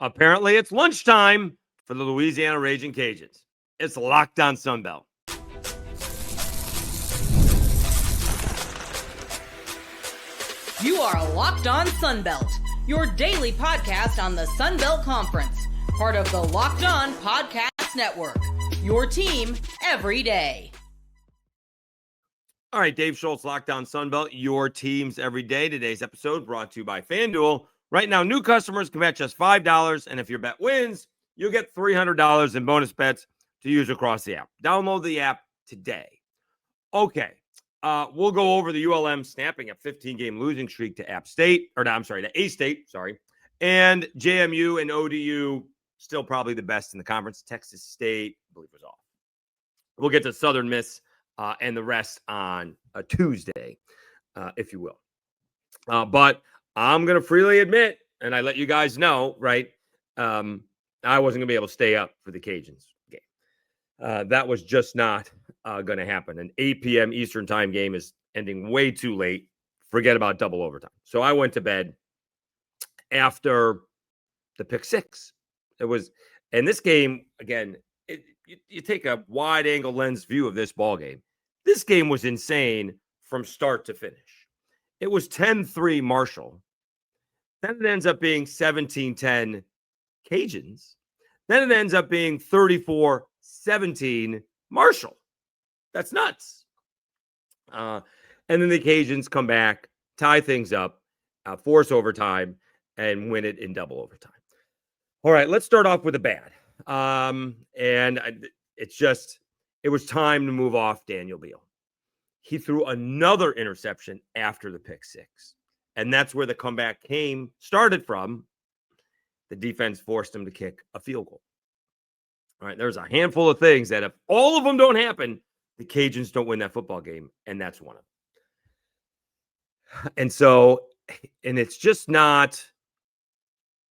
Apparently, it's lunchtime for the Louisiana Ragin Cajuns. It's Locked On Sunbelt. You are Locked On Sunbelt, your daily podcast on the Sunbelt Conference, part of the Locked On Podcast Network, your team every day. All right, Dave Schultz, Locked On Sunbelt, your teams every day. Today's episode brought to you by FanDuel. Right now, new customers can bet just $5, and if your bet wins, you'll get $300 in bonus bets to use across the app. Download the app today. Okay, we'll go over the ULM snapping a 15-game losing streak to to A-State, and JMU and ODU, still probably the best in the conference. Texas State, I believe, was off. We'll get to Southern Miss and the rest on a Tuesday, if you will. But I'm going to freely admit, and I let you guys know, right, I wasn't going to be able to stay up for the Cajuns game. That was just not going to happen. An 8 p.m. Eastern time game is ending way too late. Forget about double overtime. So I went to bed after the pick six. And this game, again, you take a wide-angle lens view of this ball game. This game was insane from start to finish. It was 10-3 Marshall. Then it ends up being 17-10 Cajuns. Then it ends up being 34-17 Marshall. That's nuts. And then the Cajuns come back, tie things up, force overtime, and win it in double overtime. All right, let's start off with the bad. It was time to move off Daniel Beal. He threw another interception after the pick six. And that's where the comeback started from. The defense forced him to kick a field goal. All right, there's a handful of things that if all of them don't happen, the Cajuns don't win that football game, and that's one of them. And it's just not,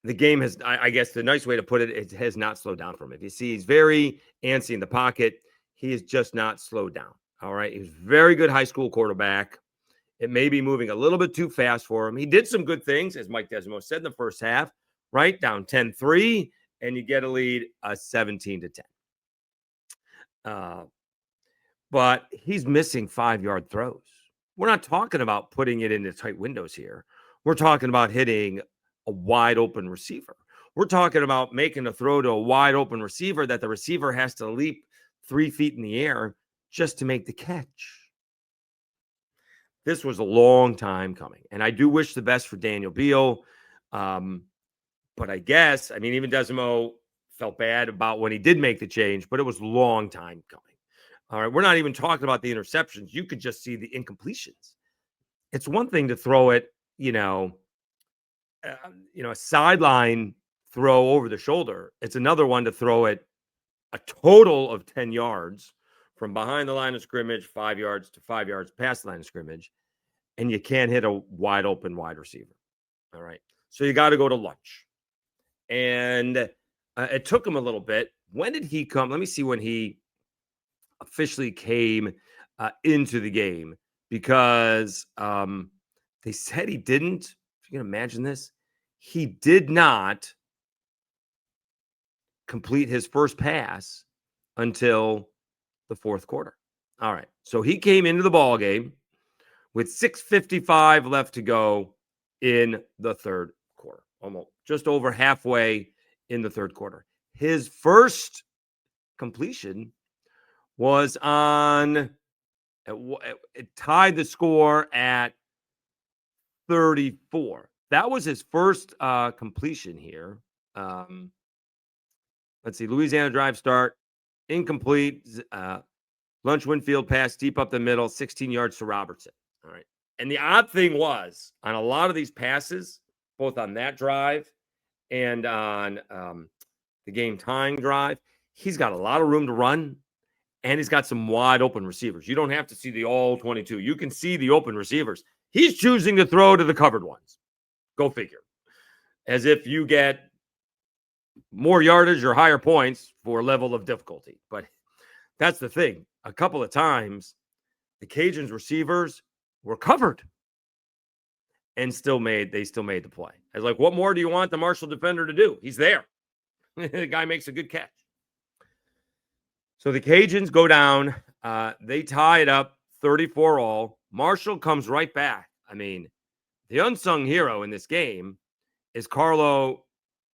the game has, I guess the nice way to put it has not slowed down for him. If you see, he's very antsy in the pocket. He is just not slowed down. All right, he's a very good high school quarterback. It may be moving a little bit too fast for him. He did some good things, as Mike Desmo said in the first half, right? Down 10-3, and you get a lead 17-10. But he's missing 5-yard throws. We're not talking about putting it into tight windows here. We're talking about hitting a wide open receiver. We're talking about making a throw to a wide open receiver that the receiver has to leap 3 feet in the air just to make the catch. This was a long time coming, and I do wish the best for Daniel Beal. But I guess, even Desmo felt bad about when he did make the change, but it was a long time coming. All right, we're not even talking about the interceptions. You could just see the incompletions. It's one thing to throw it, a sideline throw over the shoulder. It's another one to throw it a total of 10 yards from behind the line of scrimmage, 5 yards to 5 yards past the line of scrimmage, and you can't hit a wide open wide receiver. All right, so you got to go to lunch. And it took him a little bit. When did he come? Let me see when he officially came into the game, because they said he didn't. If you can imagine this, he did not complete his first pass until the fourth quarter. All right, so he came into the ball game with 6:55 left to go in the third quarter, almost just over halfway in the third quarter. His first completion was it tied the score at 34. That was his first completion here. Let's see, Louisiana drive start, incomplete. Lunch Winfield pass deep up the middle, 16 yards to Robertson. All right. And the odd thing was, on a lot of these passes, both on that drive and on the game tying drive, he's got a lot of room to run, and he's got some wide open receivers. You don't have to see the all 22. You can see the open receivers. He's choosing to throw to the covered ones. Go figure. As if you get more yardage or higher points for level of difficulty. But that's the thing. A couple of times, the Cajuns receivers were covered. and they still made the play. I was like, what more do you want the Marshall defender to do? He's there. The guy makes a good catch. So the Cajuns go down. They tie it up 34-all. Marshall comes right back. I mean, the unsung hero in this game is Carlos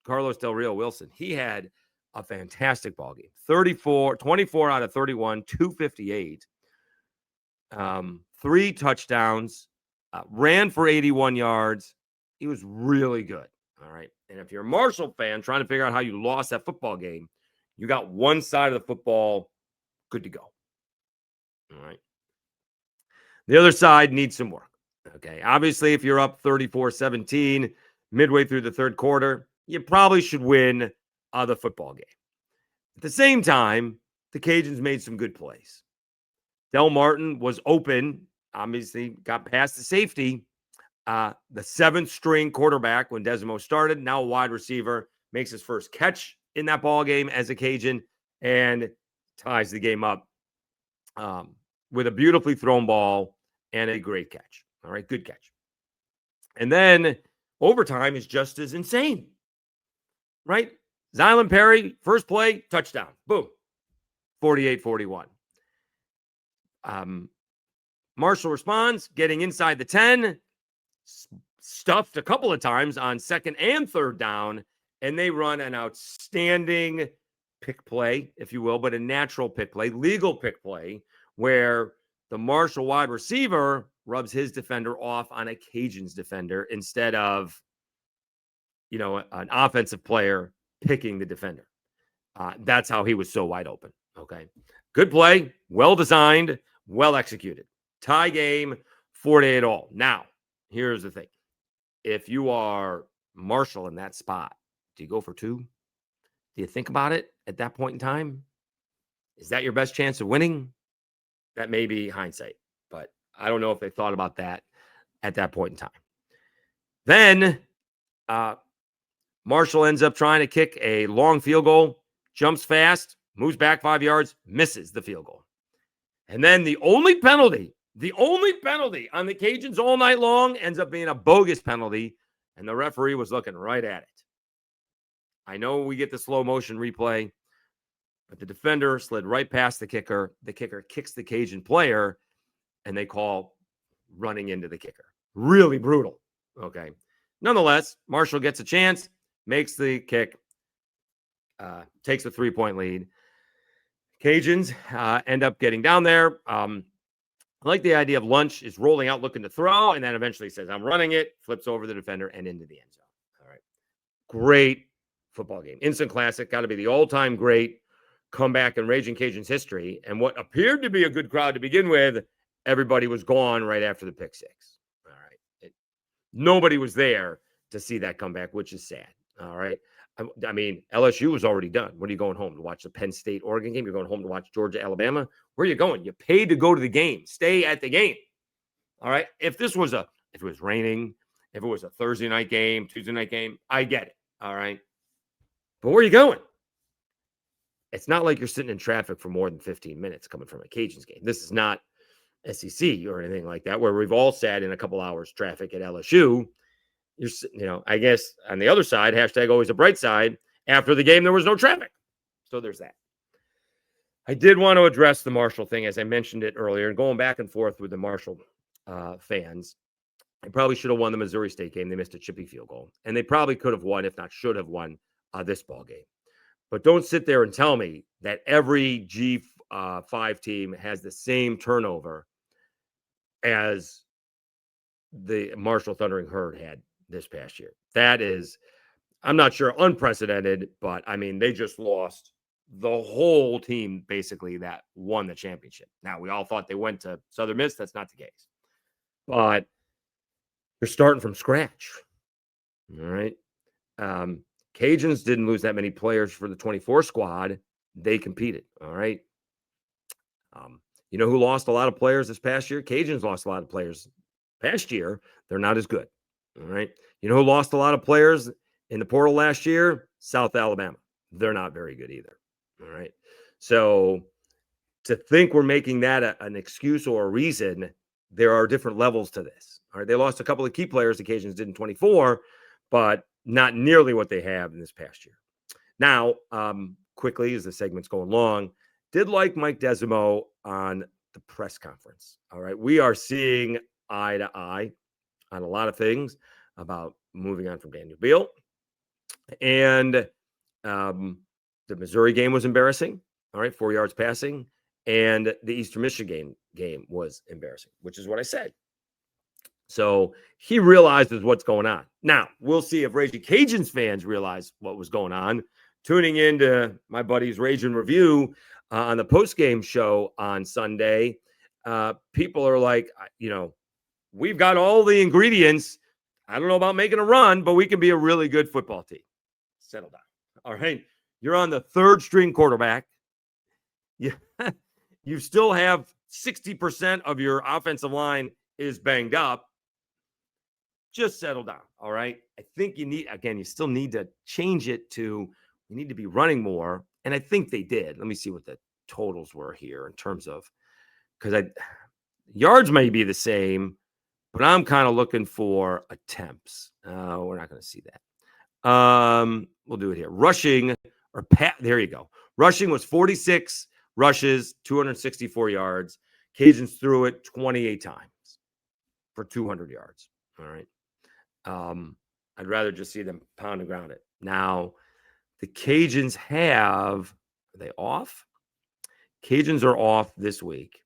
Del Rio Wilson. He had a fantastic ball game. 24 out of 31, 258. 3 touchdowns, ran for 81 yards. He was really good. All right. And if you're a Marshall fan trying to figure out how you lost that football game, you got one side of the football good to go. All right. The other side needs some work. Okay. Obviously, if you're up 34-17 midway through the third quarter, you probably should win the football game. At the same time, the Cajuns made some good plays. Del Martin was open, obviously got past the safety. The 7th string quarterback when Desimo started, now a wide receiver, makes his first catch in that ball game as a Cajun and ties the game up with a beautifully thrown ball and a great catch. All right, good catch. And then overtime is just as insane, right? Zylan Perry, first play, touchdown. Boom. 48-41. Marshall responds, getting inside the 10, stuffed a couple of times on 2nd and 3rd down, and they run an outstanding pick play, if you will, but a natural pick play, legal pick play, where the Marshall wide receiver rubs his defender off on a Cajuns defender instead of, an offensive player picking the defender. That's how he was so wide open. Okay. Good play, well designed, well executed. Tie game, 48-all. Now, here's the thing. If you are Marshall in that spot, do you go for 2? Do you think about it at that point in time? Is that your best chance of winning? That may be hindsight, but I don't know if they thought about that at that point in time. Then Marshall ends up trying to kick a long field goal, jumps fast, moves back 5 yards, misses the field goal. And then the only penalty on the Cajuns all night long ends up being a bogus penalty, and the referee was looking right at it. I know we get the slow motion replay, but the defender slid right past the kicker. The kicker kicks the Cajun player, and they call running into the kicker. Really brutal. Okay. Nonetheless, Marshall gets a chance, makes the kick, takes a 3-point lead. Cajuns end up getting down there. I like the idea of Lunch is rolling out looking to throw, and then eventually says, I'm running it, flips over the defender, and into the end zone. All right. Great football game. Instant classic. Got to be the all-time great comeback in Ragin' Cajuns history. And what appeared to be a good crowd to begin with, everybody was gone right after the pick six. All right. Nobody was there to see that comeback, which is sad. All right. I mean, LSU was already done. What are you going home to watch the Penn State Oregon game? You're going home to watch Georgia Alabama. Where are you going? You paid to go to the game. Stay at the game. All right. If it was raining, if it was a Thursday night game, Tuesday night game, I get it. All right. But where are you going? It's not like you're sitting in traffic for more than 15 minutes coming from a Cajuns game. This is not SEC or anything like that, where we've all sat in a couple hours traffic at LSU. I guess on the other side, hashtag always a bright side, after the game, there was no traffic. So there's that. I did want to address the Marshall thing, as I mentioned it earlier, and going back and forth with the Marshall fans. They probably should have won the Missouri State game. They missed a chippy field goal, and they probably could have won, if not should have won, this ball game. But don't sit there and tell me that every G5 team has the same turnover as the Marshall Thundering Herd had this past year. That is, I'm not sure unprecedented, but I mean, they just lost the whole team basically that won the championship. Now, we all thought they went to Southern Miss. That's not the case. But you're starting from scratch. All right. Cajuns didn't lose that many players for the 24 squad. They competed. All right. You know who lost a lot of players this past year? Cajuns lost a lot of players past year. They're not as good. All right. You know who lost a lot of players in the portal last year? South Alabama. They're not very good either. All right. So to think we're making that an excuse or a reason, there are different levels to this. All right, they lost a couple of key players. The Cajuns did in 24, but not nearly what they have in this past year. Now, quickly, as the segment's going long, did like Mike Desimo on the press conference. All right, we are seeing eye to eye on a lot of things about moving on from Daniel Beal. And the Missouri game was embarrassing. All right, 4 yards passing. And the Eastern Michigan game was embarrassing, which is what I said. So he realizes what's going on. Now, we'll see if Ragin Cajuns fans realize what was going on. Tuning into my buddy's Ragin Review on the postgame show on Sunday, people are like, we've got all the ingredients. I don't know about making a run, but we can be a really good football team. Settle down. All right. You're on the third string quarterback. You still have 60% of your offensive line is banged up. Just settle down. All right. I think you still need to change it to, we need to be running more. And I think they did. Let me see what the totals were here in terms of, because yards may be the same, but I'm kind of looking for attempts. We're not going to see that. We'll do it here. Rushing or there you go. Rushing was 46 rushes, 264 yards. Cajuns threw it 28 times for 200 yards. All right. I'd rather just see them pound and ground it. Now, the Cajuns are they off? Cajuns are off this week.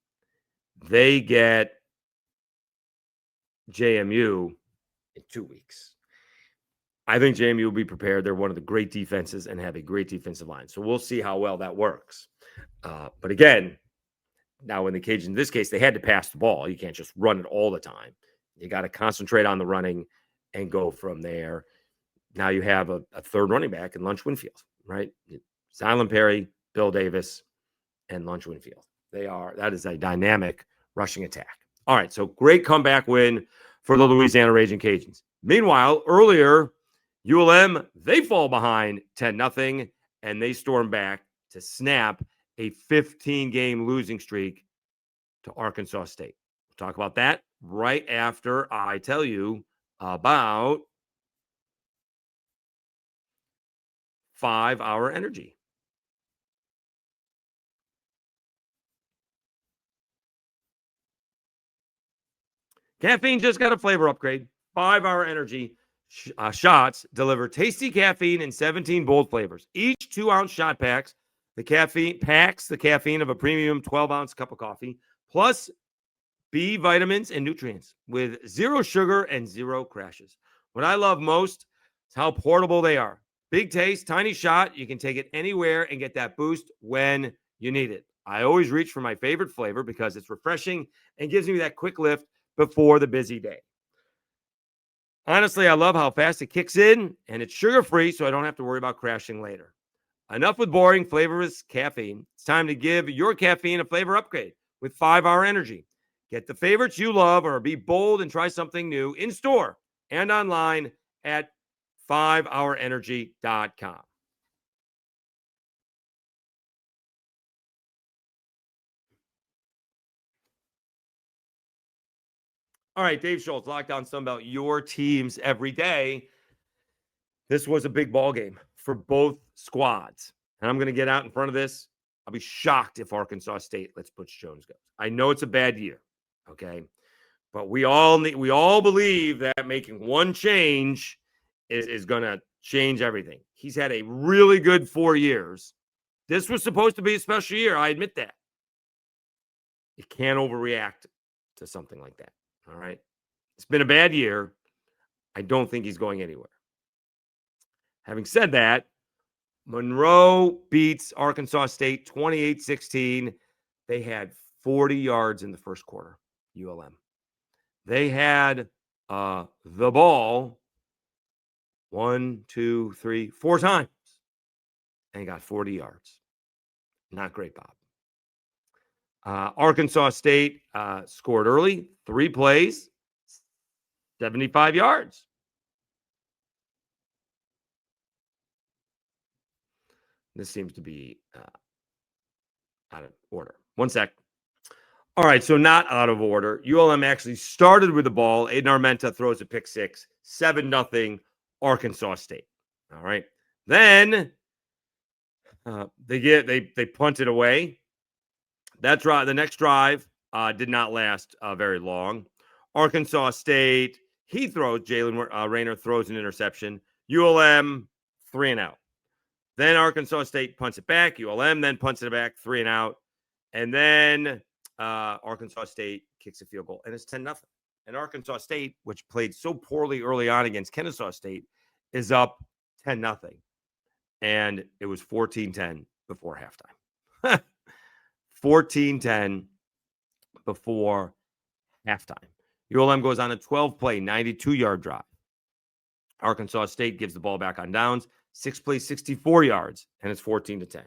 They get JMU in 2 weeks. I think JMU will be prepared. They're one of the great defenses and have a great defensive line. So we'll see how well that works. But again, now in the Cajuns, in this case, they had to pass the ball. You can't just run it all the time. You got to concentrate on the running and go from there. Now you have a third running back in Lunch Winfield, right? Zylan Perry, Bill Davis, and Lunch Winfield. That is a dynamic rushing attack. All right, so great comeback win for the Louisiana Ragin Cajuns. Meanwhile, earlier, ULM, they fall behind 10-0, and they storm back to snap a 15-game losing streak to Arkansas State. We'll talk about that right after I tell you about 5-Hour Energy. Caffeine just got a flavor upgrade. 5-Hour Energy shots deliver tasty caffeine in 17 bold flavors. Each 2-ounce shot packs the caffeine of a premium 12-ounce cup of coffee, plus B vitamins and nutrients with 0 sugar and 0 crashes. What I love most is how portable they are. Big taste, tiny shot. You can take it anywhere and get that boost when you need it. I always reach for my favorite flavor because it's refreshing and gives me that quick lift before the busy day. Honestly, I love how fast it kicks in, and it's sugar-free, so I don't have to worry about crashing later. Enough with boring, flavorless caffeine. It's time to give your caffeine a flavor upgrade with 5-Hour Energy. Get the favorites you love or be bold and try something new in-store and online at 5hourenergy.com. All right, Dave Schultz, Lockdown Sunbelt, your teams every day. This was a big ball game for both squads. And I'm going to get out in front of this. I'll be shocked if Arkansas State lets Butch Jones go. I know it's a bad year, okay? But we all believe that making one change is going to change everything. He's had a really good 4 years. This was supposed to be a special year. I admit that. You can't overreact to something like that. All right. It's been a bad year. I don't think he's going anywhere. Having said that, Monroe beats Arkansas State 28-16. They had 40 yards in the first quarter, ULM. They had the ball 4 times and got 40 yards. Not great, Bob. Arkansas State scored early, 3 plays, 75 yards. This seems to be out of order. One sec. All right, so not out of order. ULM actually started with the ball. Aiden Armenta throws a pick six, 7-0 Arkansas State. All right. Then they punted away. That drive, the next drive did not last very long. Arkansas State, Jalen Rayner throws an interception. ULM, 3-and-out. Then Arkansas State punts it back. ULM then punts it back, 3-and-out. And then Arkansas State kicks a field goal, and it's 10-0. And Arkansas State, which played so poorly early on against Kennesaw State, is up 10-0. And it was 14-10 before halftime. 14-10 before halftime. ULM goes on a 12-play, 92-yard drive. Arkansas State gives the ball back on downs, 6 plays, 64 yards, and it's 14-10.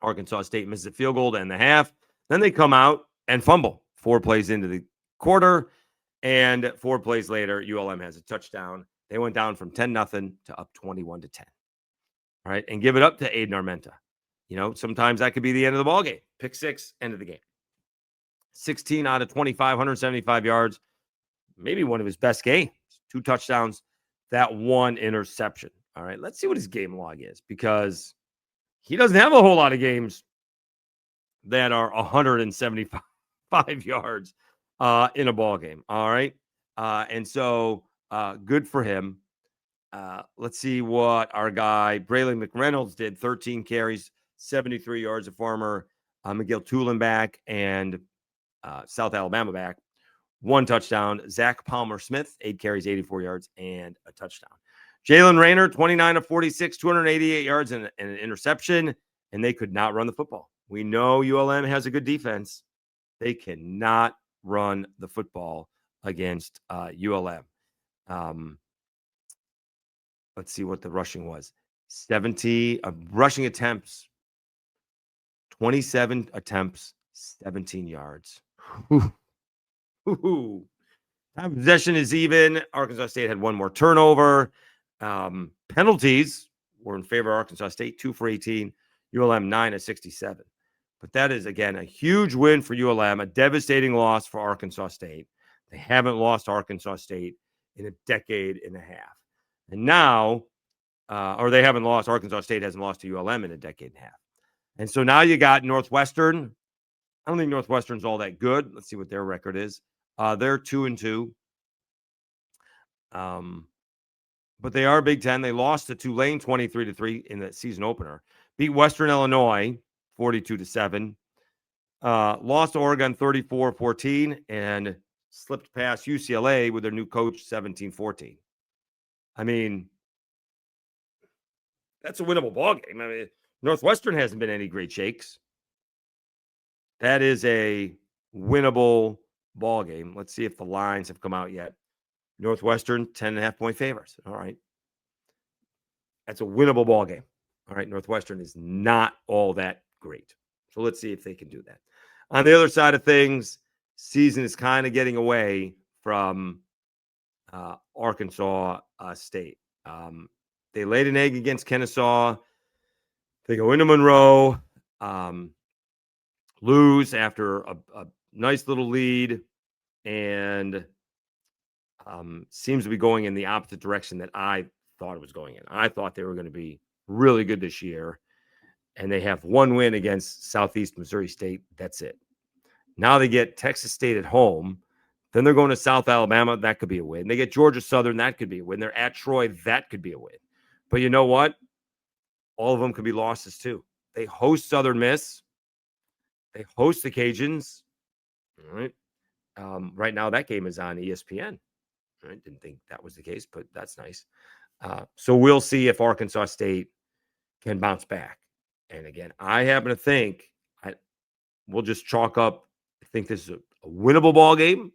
Arkansas State misses a field goal to end the half. Then they come out and fumble 4 plays into the quarter, and 4 plays later, ULM has a touchdown. They went down from 10-0 to up 21-10. All right, and give it up to Aiden Armenta. You know, sometimes that could be the end of the ball game. Pick six, end of the game. 16 out of 25, 175 yards. Maybe one of his best games. 2 touchdowns, that 1 interception. All right, let's see what his game log is, because he doesn't have a whole lot of games that are 175 yards in a ball game. All right, and so good for him. Let's see what our guy Braylon McReynolds did. 13 carries, 73 yards. A former Miguel Tulin back and South Alabama back. 1 touchdown. Zach Palmer-Smith, 8 carries, 84 yards, and a touchdown. Jalen Rayner, 29 of 46, 288 yards and an interception, and they could not run the football. We know ULM has a good defense. They cannot run the football against ULM. Let's see what the rushing was. 70 rushing attempts, 27 attempts, 17 yards. Time of possession is even. Arkansas State had 1 more turnover. Penalties were in favor of Arkansas State, 2 for 18. ULM 9 of 67. But that is, again, a huge win for ULM, a devastating loss for Arkansas State. They haven't lost Arkansas State in a decade and a half. And now, Arkansas State hasn't lost to ULM in a decade and a half. And so now you got Northwestern. I don't think Northwestern's all that good. Let's see what their record is. They're 2-2. But they are Big Ten. They lost to Tulane 23-3 in the season opener. Beat Western Illinois 42-7. Lost to Oregon 34-14 and slipped past UCLA with their new coach 17-14. I mean, that's a winnable ball game. I mean, Northwestern hasn't been any great shakes. That is a winnable ball game. Let's see if the lines have come out yet. Northwestern, 10.5-point favorites. All right. That's a winnable ball game. All right. Northwestern is not all that great. So let's see if they can do that. On the other side of things, season is kind of getting away from Arkansas State. They laid an egg against Kennesaw. They go into Monroe, lose after a nice little lead, and seems to be going in the opposite direction that I thought it was going in. I thought they were going to be really good this year, and they have 1 win against Southeast Missouri State. That's it. Now they get Texas State at home. Then they're going to South Alabama. That could be a win. They get Georgia Southern. That could be a win. They're at Troy. That could be a win. But you know what? All of them could be losses too. They host Southern Miss. They host the Cajuns. All right. Right now, that game is on ESPN. I didn't think that was the case, but that's nice. So we'll see if Arkansas State can bounce back. And again, I happen to think we'll just chalk up. I think this is a winnable ball game.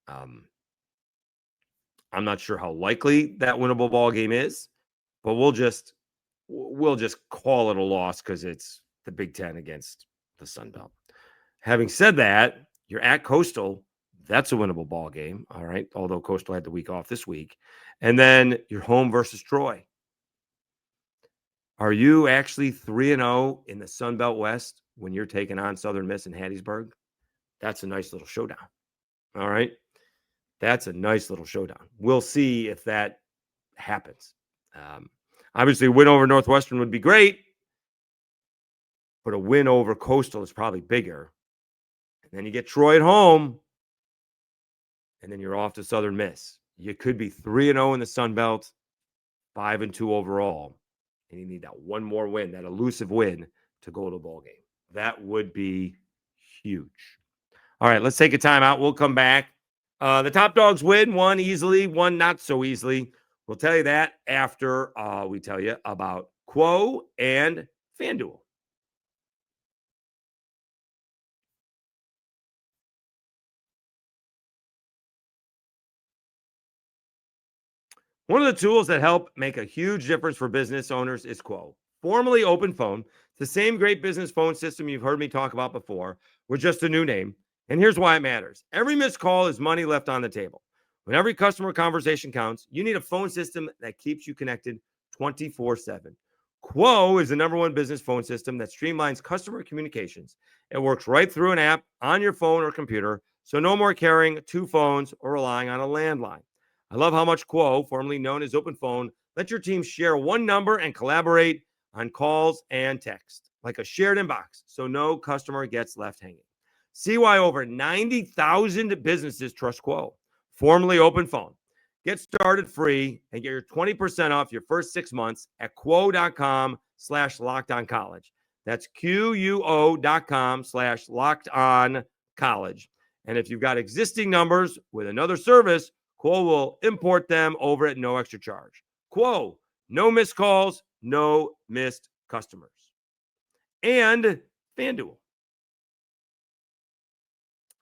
I'm not sure how likely that winnable ball game is, but we'll just call it a loss because it's the Big Ten against the Sun Belt. Having said that, you're at Coastal. That's a winnable ball game. All right. Although Coastal had the week off this week. And then you're home versus Troy. Are you actually 3-0 in the Sun Belt West when you're taking on Southern Miss and Hattiesburg? That's a nice little showdown. All right. That's a nice little showdown. We'll see if that happens. Obviously, a win over Northwestern would be great, but a win over Coastal is probably bigger. And then you get Troy at home, and then you're off to Southern Miss. You could be 3-0 in the Sun Belt, 5-2 overall, and you need that one more win, that elusive win, to go to a bowl game. That would be huge. All right, let's take a timeout. We'll come back. The top dogs win, one easily, one not so easily. We'll tell you that after we tell you about Quo and FanDuel. One of the tools that help make a huge difference for business owners is Quo, formerly Open Phone, the same great business phone system you've heard me talk about before, with just a new name. And here's why it matters. Every missed call is money left on the table. When every customer conversation counts, you need a phone system that keeps you connected 24/7. Quo is the #1 business phone system that streamlines customer communications. It works right through an app on your phone or computer, so no more carrying two phones or relying on a landline. I love how much Quo, formerly known as Open Phone, lets your team share one number and collaborate on calls and text, like a shared inbox, so no customer gets left hanging. See why over 90,000 businesses trust Quo, formerly Open Phone. Get started free and get your 20% off your first 6 months at quo.com/lockedoncollege. That's QUO.com/lockedoncollege. And if you've got existing numbers with another service, Quo will import them over at no extra charge. Quo, no missed calls, no missed customers. And FanDuel.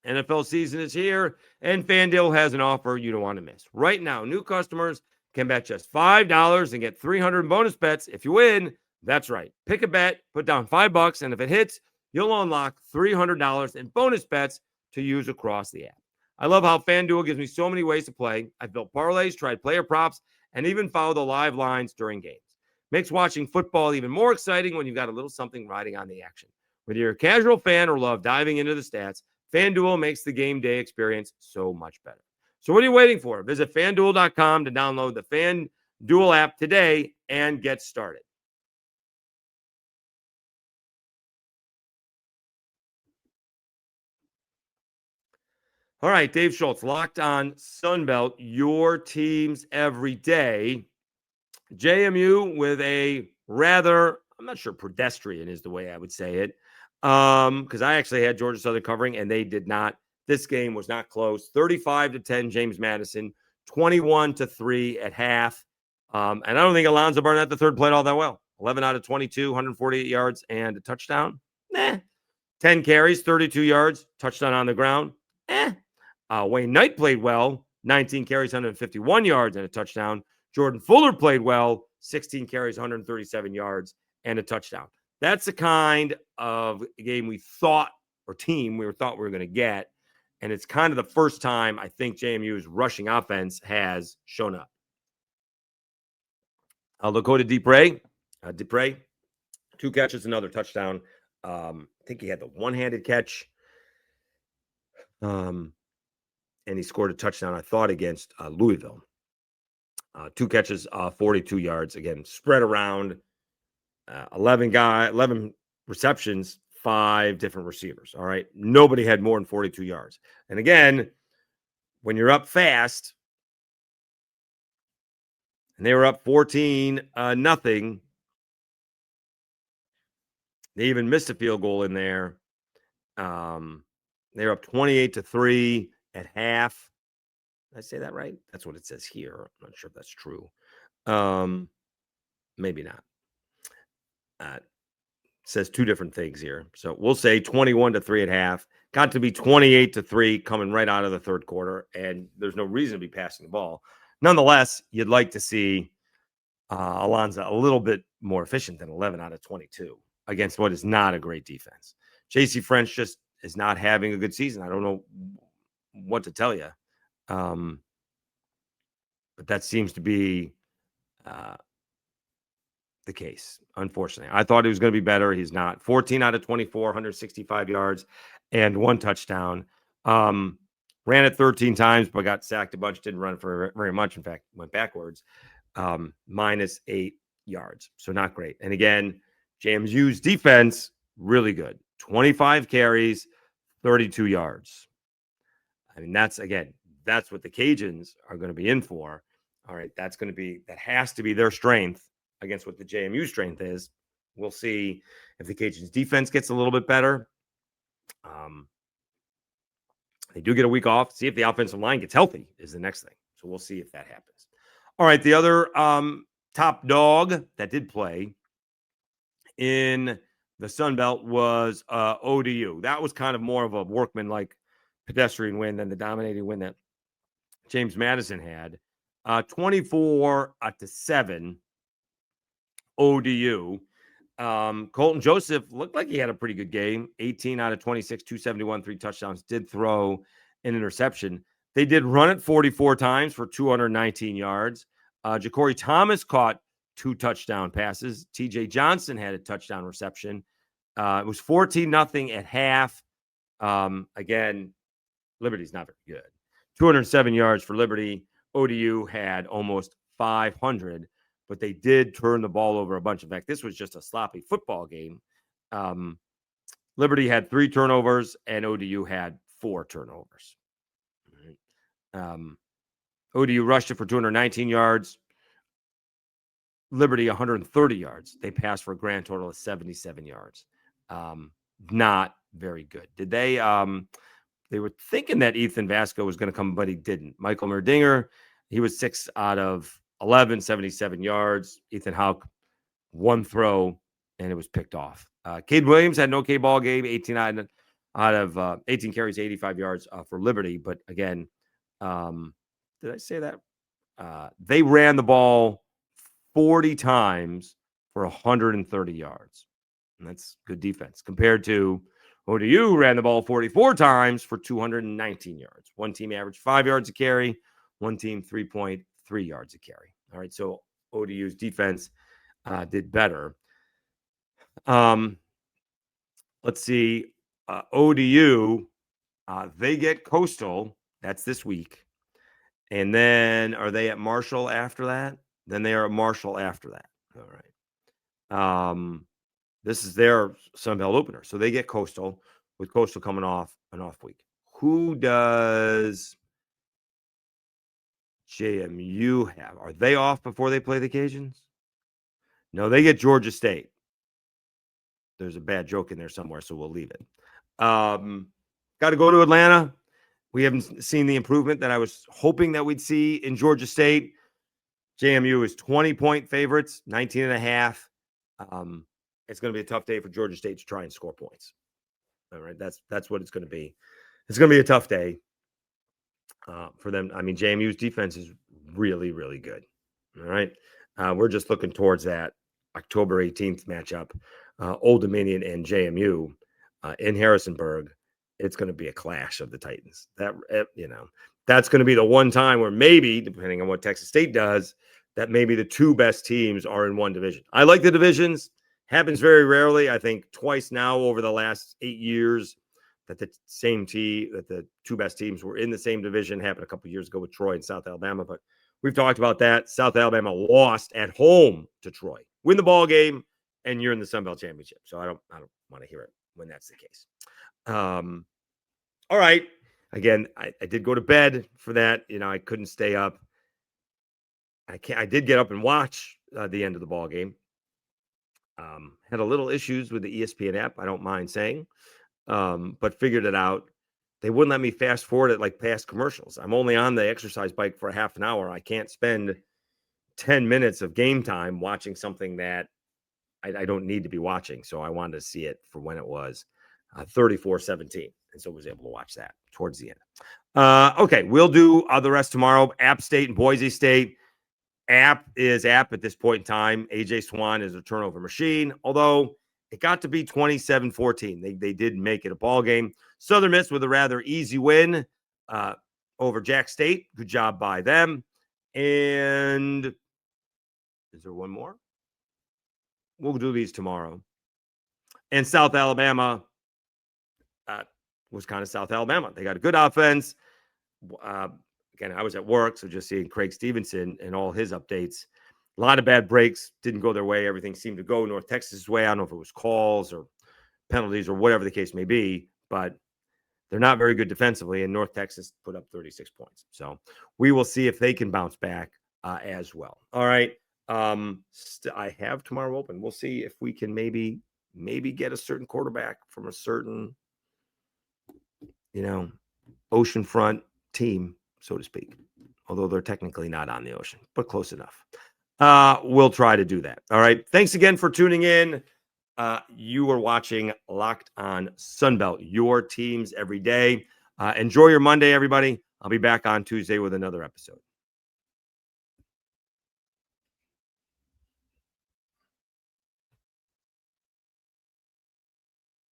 NFL season is here, and FanDuel has an offer you don't want to miss. Right now, new customers can bet just $5 and get 300 in bonus bets if you win. That's right. Pick a bet, put down $5, and if it hits, you'll unlock $300 in bonus bets to use across the app. I love how FanDuel gives me so many ways to play. I've built parlays, tried player props, and even followed the live lines during games. Makes watching football even more exciting when you've got a little something riding on the action. Whether you're a casual fan or love diving into the stats, FanDuel makes the game day experience so much better. So what are you waiting for? Visit FanDuel.com to download the FanDuel app today and get started. All right, Dave Schultz, Locked On Sunbelt, your teams every day. JMU with a rather, I'm not sure pedestrian is the way I would say it, because I actually had Georgia Southern covering, and they did not. This game was not close. 35-10, James Madison, 21-3 at half. And I don't think Alonzo Barnett the third played all that well. 11 out of 22, 148 yards and a touchdown. 10 carries, 32 yards, touchdown on the ground. Wayne Knight played well, 19 carries, 151 yards and a touchdown. Jordan Fuller played well, 16 carries, 137 yards and a touchdown. That's the kind of game we thought we were going to get. And it's kind of the first time I think JMU's rushing offense has shown up. Lakota Dupre, 2 catches, another touchdown. I think he had the one-handed catch. And he scored a touchdown, I thought, against Louisville. 2 catches, 42 yards. Again, spread around 11 receptions, 5 different receivers. All right. Nobody had more than 42 yards. And again, when you're up fast, and they were up 14-0, they even missed a field goal in there. They were up 28-3 at half. Did I say that right? That's what it says here. I'm not sure if that's true. Maybe not. It says 2 different things here. So we'll say 21-3 at half. Got to be 28-3 coming right out of the third quarter, and there's no reason to be passing the ball. Nonetheless, you'd like to see Alonzo a little bit more efficient than 11 out of 22 against what is not a great defense. J.C. French just is not having a good season. I don't know what to tell you. But that seems to be the case, unfortunately. I thought he was going to be better. He's not. 14 out of 24, 165 yards, and 1 touchdown. Ran it 13 times, but got sacked a bunch. Didn't run for very much. In fact, went backwards. -8 yards. So not great. And again, JMU's defense, really good. 25 carries, 32 yards. I mean, that's what the Cajuns are going to be in for. All right, that has to be their strength against what the JMU strength is. We'll see if the Cajuns defense gets a little bit better. They do get a week off. See if the offensive line gets healthy is the next thing. So we'll see if that happens. All right, the other top dog that did play in the Sun Belt was ODU. That was kind of more of a workmanlike pedestrian win than the dominating win that James Madison had. 24-7 ODU. Colton Joseph looked like he had a pretty good game. 18 out of 26, 271, 3 touchdowns. Did throw an interception. They did run it 44 times for 219 yards. Ja'Cory Thomas caught 2 touchdown passes. TJ Johnson had a touchdown reception. It was 14-0 at half. Again, Liberty's not very good. 207 yards for Liberty. ODU had almost 500, but they did turn the ball over a bunch. In fact, this was just a sloppy football game. Liberty had 3 turnovers, and ODU had 4 turnovers. ODU rushed it for 219 yards. Liberty 130 yards. They passed for a grand total of 77 yards. Not very good. Did they? They were thinking that Ethan Vasco was going to come, but he didn't. Michael Merdinger, he was 6 out of 11, 77 yards. Ethan Houck, 1 throw, and it was picked off. Cade Williams had an okay ball game, 18 out of 18 carries, 85 yards for Liberty. But again, did I say that? They ran the ball 40 times for 130 yards. And that's good defense compared to ODU ran the ball 44 times for 219 yards. One team averaged 5 yards a carry. One team 3.3 yards a carry. All right, so ODU's defense did better. Let's see. ODU, they get Coastal. That's this week. And then are they at Marshall after that? Then they are at Marshall after that. All right. This is their Sun Belt opener. So they get Coastal, with Coastal coming off an off week. Who does JMU have? Are they off before they play the Cajuns? No, they get Georgia State. There's a bad joke in there somewhere, so we'll leave it. Got to go to Atlanta. We haven't seen the improvement that I was hoping that we'd see in Georgia State. JMU is 20-point favorites, 19.5. It's going to be a tough day for Georgia State to try and score points. All right, that's what it's going to be. It's going to be a tough day for them. I mean, JMU's defense is really, really good. All right, we're just looking towards that October 18th matchup, Old Dominion and JMU in Harrisonburg. It's going to be a clash of the Titans. That's going to be the one time where maybe, depending on what Texas State does, that maybe the 2 best teams are in one division. I like the divisions. Happens very rarely. I think twice now over the last 8 years that the 2 best teams were in the same division. Happened a couple of years ago with Troy and South Alabama, but we've talked about that. South Alabama lost at home to Troy. Win the ball game, and you're in the Sun Belt Championship. So I don't want to hear it when that's the case. All right. Again, I did go to bed for that. I couldn't stay up. I did get up and watch the end of the ball game. Had a little issues with the ESPN app, I don't mind saying, but figured it out. They wouldn't let me fast forward it like past commercials. I'm only on the exercise bike for a half an hour. I can't spend 10 minutes of game time watching something that I don't need to be watching. So I wanted to see it for when it was 34-17. And so was able to watch that towards the end. Okay, we'll do the rest tomorrow. App State and Boise State. App at this point in time. AJ Swan is a turnover machine, although it got to be 27-14. They did make it a ball game. Southern Miss with a rather easy win over Jack State. Good job by them. And is there one more? we'll do these tomorrow. And South Alabama, was kind of South Alabama. They got a good offense. Again, I was at work, so just seeing Craig Stevenson and all his updates. A lot of bad breaks didn't go their way. Everything seemed to go North Texas' way. I don't know if it was calls or penalties or whatever the case may be, but they're not very good defensively, and North Texas put up 36 points. So we will see if they can bounce back as well. All right. I have tomorrow open. We'll see if we can maybe get a certain quarterback from a certain, oceanfront team, so to speak, although they're technically not on the ocean, but close enough. We'll try to do that. All right. Thanks again for tuning in. You are watching Locked on Sunbelt, your teams every day. Enjoy your Monday, everybody. I'll be back on Tuesday with another episode.